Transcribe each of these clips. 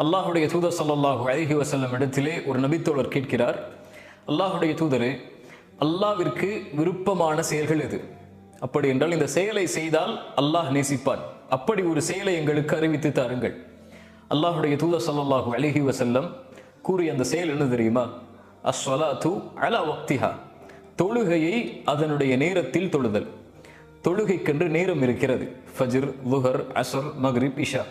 அல்லாஹுடைய தூதர் ஸல்லல்லாஹு அலைஹி வஸல்லம் இடத்திலே ஒரு நபித்தோழர் கேட்கிறார், அல்லாஹுடைய தூதரே, அல்லாஹ்விற்கு விருப்பமான செயல்கள் எது? அப்படி என்றால் இந்த செயலை செய்தால் அல்லாஹ் நேசிப்பான், அப்படி ஒரு செயலை எங்களுக்கு அறிவித்து தாருங்கள். அல்லாஹுடைய தூதர் ஸல்லல்லாஹு அலைஹி வஸல்லம் கூறிய அந்த செயல் என்ன தெரியுமா? அஸ்ஸலாத்து அலா வக்திஹா, தொழுகையை அதனுடைய நேரத்தில் தொழுதல். தொழுகைக்கென்று நேரம் இருக்கிறது. ஃபஜ்ர், லுஹர், அஸ்ர், மக்ரிப், இஷா,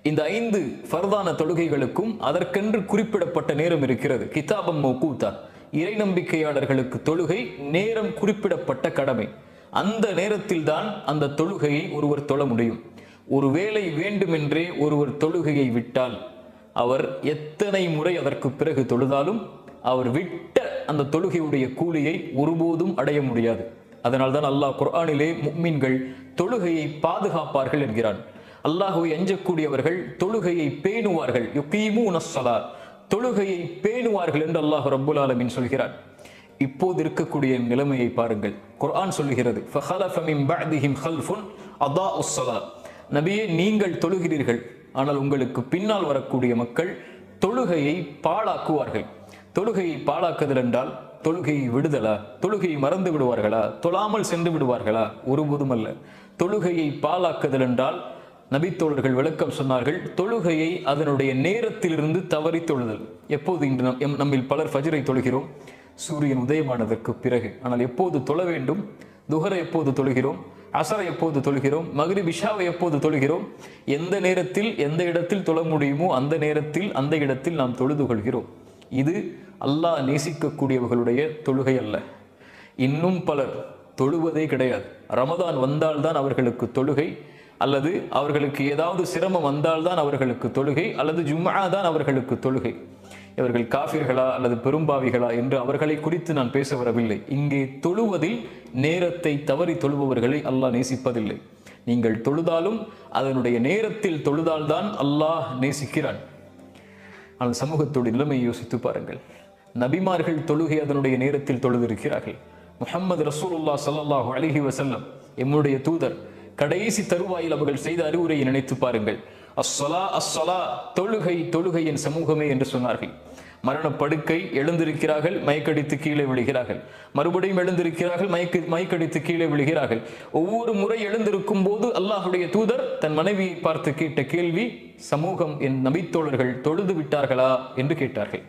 இந்த 5 ஃபர்தான தொழுகைகளுக்கும் அதற்கென்று குறிப்பிடப்பட்ட நேரம் இருக்கிறது. கிதாபம் மௌகூதா, இறை நம்பிக்கையாளர்களுக்கு தொழுகை நேரம் குறிப்பிடப்பட்ட கடமை. அந்த நேரத்தில் தான் அந்த தொழுகையை ஒருவர் தொழ முடியும். ஒருவேளை வேண்டுமென்றே ஒருவர் தொழுகையை விட்டால் அவர் எத்தனை முறை அதற்கு பிறகு தொழுதாலும் அவர் விட்ட அந்த தொழுகையுடைய கூலியை ஒருபோதும் அடைய முடியாது. அதனால்தான் அல்லாஹ் குர்ஆனிலே முஃமின்கள் தொழுகையை பாதுகாப்பார்கள் என்கிறான். அல்லாஹ்வை அஞ்சக்கூடியவர்கள் தொழுகையை பேணுவார்கள். யுகீமூனஸ் ஸலாத், தொழுகையை பேணுவார்கள் என்று அல்லாஹ் ரப்புல் ஆலமீன் சொல்கிறான். இப்போது இருக்கக்கூடிய நிலைமையை பாருங்கள். குர்ஆன் சொல்கிறது, ஃபஹலஃப மின் பஅதிஹிம் ஹல்ஃபுன் அதாஉஸ் ஸலாத், நபியே நீங்கள் தொழுகிறீர்கள், ஆனால் உங்களுக்கு பின்னால் வரக்கூடிய மக்கள் தொழுகையை பாழாக்குவார்கள். தொழுகையை பாழாக்குதல் என்றால் தொழுகையை விடுதலா? தொழுகையை மறந்து விடுவார்களா? தொழாமல் சென்று விடுவார்களா? ஒருபோதும் அல்ல. தொழுகையை பாழாக்குதல் என்றால் நபித்தோழர்கள் விளக்கம் சொன்னார்கள், தொழுகையை அதனுடைய நேரத்திலிருந்து தவறி தொழுதல். எப்போது இன்று நம்மில் பலர் ஃபஜ்ரை தொழுகிறோம் சூரியன் உதயமானதற்கு பிறகு. ஆனால் எப்போது தொழ வேண்டும்? துஹரை எப்போது தொழுகிறோம்? அசரை எப்போது தொழுகிறோம்? மக்ரிப், இஷாவை எப்போது தொழுகிறோம்? எந்த நேரத்தில் எந்த இடத்தில் தொழ முடியுமோ அந்த நேரத்தில் அந்த இடத்தில் நாம் தொழுது கொள்கிறோம். இது அல்லாஹ் நேசிக்கக்கூடியவர்களுடைய தொழுகை அல்ல. இன்னும் பலர் தொழுவதே கிடையாது. ரமதான் வந்தால்தான் அவர்களுக்கு தொழுகை, அல்லது அவர்களுக்கு ஏதாவது சிரமம் வந்தால்தான் அவர்களுக்கு தொழுகை, அல்லது ஜும்ஆ தான் அவர்களுக்கு தொழுகை. இவர்கள் காஃபிர்களா அல்லது பெரும்பாவிகளா என்று அவர்களை குறித்து நான் பேச வரவில்லை. இங்கே தொழுவதில் நேரத்தை தவறி தொழுபவர்களை அல்லாஹ் நேசிப்பதில்லை. நீங்கள் தொழுதாலும் அதனுடைய நேரத்தில் தொழுதால்தான் அல்லாஹ் நேசிக்கிறான். ஆனால் சமூகத்துடைய நிலைமையை யோசித்து பாருங்கள். நபிமார்கள் தொழுகை அதனுடைய நேரத்தில் தொழுதிருக்கிறார்கள். முஹம்மது ரசூலுல்லாஹ் ஸல்லல்லாஹு அலைஹி வஸல்லம் எம்முடைய தூதர் கடைசி தருவாயில் அவர்கள் செய்த அறிவுரையை நினைத்து பாருங்கள். அஸ்ஸலா அஸ்ஸலா, தொழுகை தொழுகை என் சமூகமே என்று சொன்னார்கள். மரணப்படுக்கை, எழுந்திருக்கிறார்கள், மயக்கடித்து கீழே விழுகிறார்கள். மறுபடியும் எழுந்திருக்கிறார்கள், மயக்கடித்து கீழே விழுகிறார்கள். ஒவ்வொரு முறை எழுந்திருக்கும் போது அல்லாஹுடைய தூதர் தன் மனைவியை பார்த்து கேட்ட கேள்வி, சமூகம் என் நபித்தோழர்கள் தொழுது விட்டார்களா என்று கேட்டார்கள்.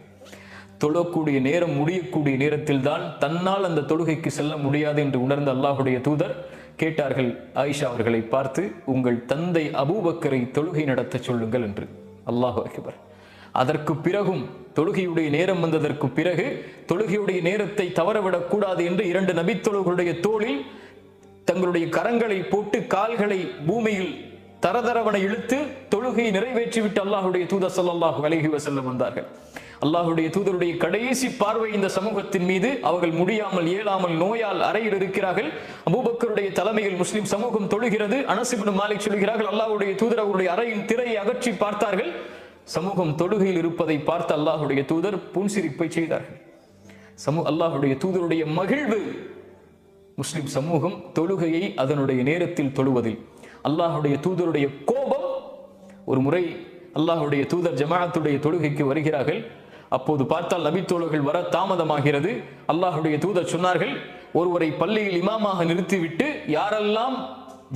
தொழக்கூடிய நேரம் முடியக்கூடிய நேரத்தில் தான் தன்னால் அந்த தொழுகைக்கு செல்ல முடியாது என்று உணர்ந்த அல்லாஹுடைய தூதர் கேட்டார்கள் ஆயிஷா அவர்களை பார்த்து, உங்கள் தந்தை அபூபக்கரை தொழுகை நடத்த சொல்லுங்கள் என்று. அல்லாஹு அக்பர். அதற்கு பிறகும் தொழுகையுடைய நேரம் வந்ததற்கு பிறகு தொழுகையுடைய நேரத்தை தவறவிடக் கூடாது என்று 2 நபித்தோழர்களுடைய தோளில் தங்களுடைய கரங்களை போட்டு கால்களை பூமியில் தரதரவன இழுத்து தொழுகையை நிறைவேற்றிவிட்டு அல்லாஹுடைய தூதர் ஸல்லல்லாஹு அலைஹி வஸல்லம் வந்தார்கள். அல்லாஹுடைய தூதருடைய கடைசி பார்வை இந்த சமூகத்தின் மீது. அவர்கள் முடியாமல் இயலாமல் நோயால் அறையில் இருக்கிறார்கள். அபூபக்கருடைய தலைமையில் முஸ்லிம் சமூகம் தொழுகிறது. அனஸ் இப்னு மாலிக் சொல்கிறார்கள், அல்லாஹுடைய தூதர் அவருடைய அறையின் திரையை அகற்றி பார்த்தார்கள். சமூகம் தொழுகையில் இருப்பதை பார்த்து அல்லாஹுடைய தூதர் புன்சிரிப்பை செய்தார்கள். அல்லாஹுடைய தூதருடைய மகிழ்வு. முஸ்லிம் சமூகம் தொழுகையை அதனுடைய நேரத்தில் தொழுவதில். அல்லாஹுடைய தூதருடைய கோபம். ஒரு முறை அல்லாஹுடைய தூதர் ஜமாஅத்துடைய தொழுகைக்கு வருகிறார்கள். அப்போது பார்த்தால் நபித்தோழர்கள் வர தாமதமாகிறது. அல்லாஹுடைய தூதர் சொன்னார்கள், ஒருவரை பள்ளியில் இமாமாக நிறுத்திவிட்டு யாரெல்லாம்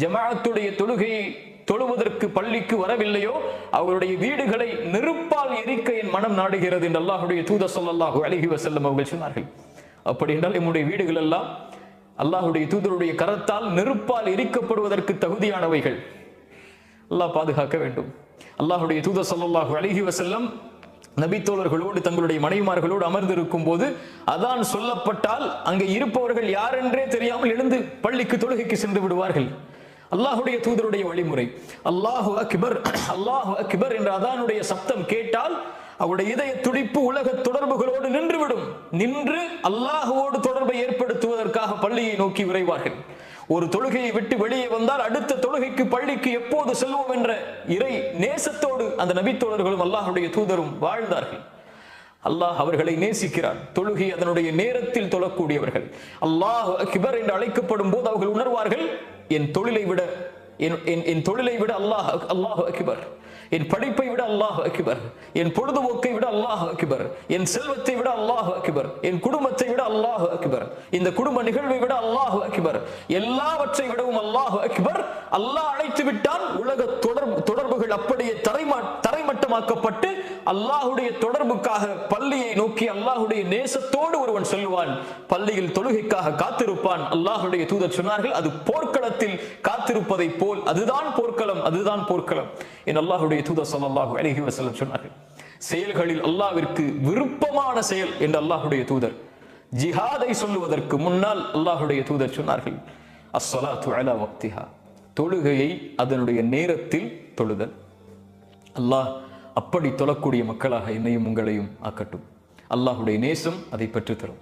ஜமாஅத்துடைய தொழுகையை தொழுவதற்கு பள்ளிக்கு வரவில்லையோ அவருடைய வீடுகளை நெருப்பால் எரிக்க என் மனம் நாடுகிறது என்று அல்லாஹுடைய தூதர் ஸல்லல்லாஹு அலைஹி வஸல்லம் அவர்கள் சொன்னார்கள். அப்படி என்றால் நம்முடைய வீடுகள் எல்லாம் அல்லாஹுடைய தூதருடைய கரத்தால் நெருப்பால் எரிக்கப்படுவதற்கு தகுதியானவைகள். அல்லாஹ் பாதுகாக்க வேண்டும். அல்லாஹுடைய தூதர் ஸல்லல்லாஹு அலைஹி வஸல்லம் நபித்தோழர்களோடு தங்களுடைய மனைவிமார்களோடு அமர்ந்திருக்கும் போது அதான் சொல்லப்பட்டால் அங்கே இருப்பவர்கள் யாரென்றே தெரியாமல் எழுந்து பள்ளிக்கு தொழுகைக்கு சென்று விடுவார்கள். அல்லாஹுடைய தூதருடைய வழிமுறை. அல்லாஹு அக்பர் அல்லாஹு அக்பர் என்ற அதானுடைய சப்தம் கேட்டால் அவருடைய இதய துடிப்பு உலக தொடர்புகளோடு நின்றுவிடும். நின்று அல்லாஹுவோடு தொடர்பை ஏற்படுத்துவதற்காக பள்ளியை நோக்கி விரைவார்கள். ஒரு தொழுகையை விட்டு வெளியே வந்தால் அடுத்த தொழுகைக்கு பள்ளிக்கு எப்போது செல்வோம் என்ற இறை நேசத்தோடு அந்த நபித்தோழர்களும் அல்லாஹுடைய தூதரும் வாழ்ந்தார்கள். அல்லாஹ் அவர்களை நேசிக்கிறான். தொழுகை அதனுடைய நேரத்தில் தொழக்கூடியவர்கள். அல்லாஹ் அக்பர் என்று அழைக்கப்படும் போது அவர்கள் உணர்வார்கள், என் தொழிலை விட அல்லாஹ் அக்பர். என் படிப்பை விட அல்லாஹ் அக்பர், என் பொழுதுபோக்கை விட அல்லாஹ் அக்பர், என் செல்வத்தை விட அல்லாஹ் அக்பர், என் குடும்பத்தை விட அல்லாஹ் அக்பர், இந்த குடும்ப நிகழ்வை விட அல்லாஹ் அக்பர், எல்லாவற்றை விடவும் அல்லாஹ் அக்பர். அல்லாஹ் அழைத்து விட்டான். உலக தொடர்புகள் அப்படியே தரைமட்டமாக்கப்பட்டு அல்லாஹுடைய தொடர்புக்காக பள்ளியை நோக்கி அல்லாஹுடைய நேசத்தோடு ஒருவன் செல்வான். பள்ளியில் தொழுகைக்காக காத்திருப்பான். அல்லாஹுடைய தூதர் சொன்னார்கள், அது போர்க்களத்தில் காத்திருப்பதை போல், அதுதான் போர்க்களம், அதுதான் போர்க்களம் என் அல்லாஹுடைய தூதர் ஸல்லல்லாஹு அலைஹி வஸல்லம் சொன்னார்கள். செயல்களில் அல்லாஹ்விற்கு விருப்பமான செயல் என்று அல்லாஹுடைய தூதர் ஜிஹாதை சொல்லுவதற்கு முன்னால் அல்லாஹுடைய தூதர் சொன்னார்கள், அஸ்ஸலாத்து அலா வக்திஹா, தொழுகையை அதனுடைய நேரத்தில் தொழுதல். அல்லாஹ் அப்படி தொழக்கூடிய மக்களாக என்னையும் உங்களையும் ஆக்கட்டும். அல்லாஹுடைய நேசம் அதை பெற்றுத்தரும்.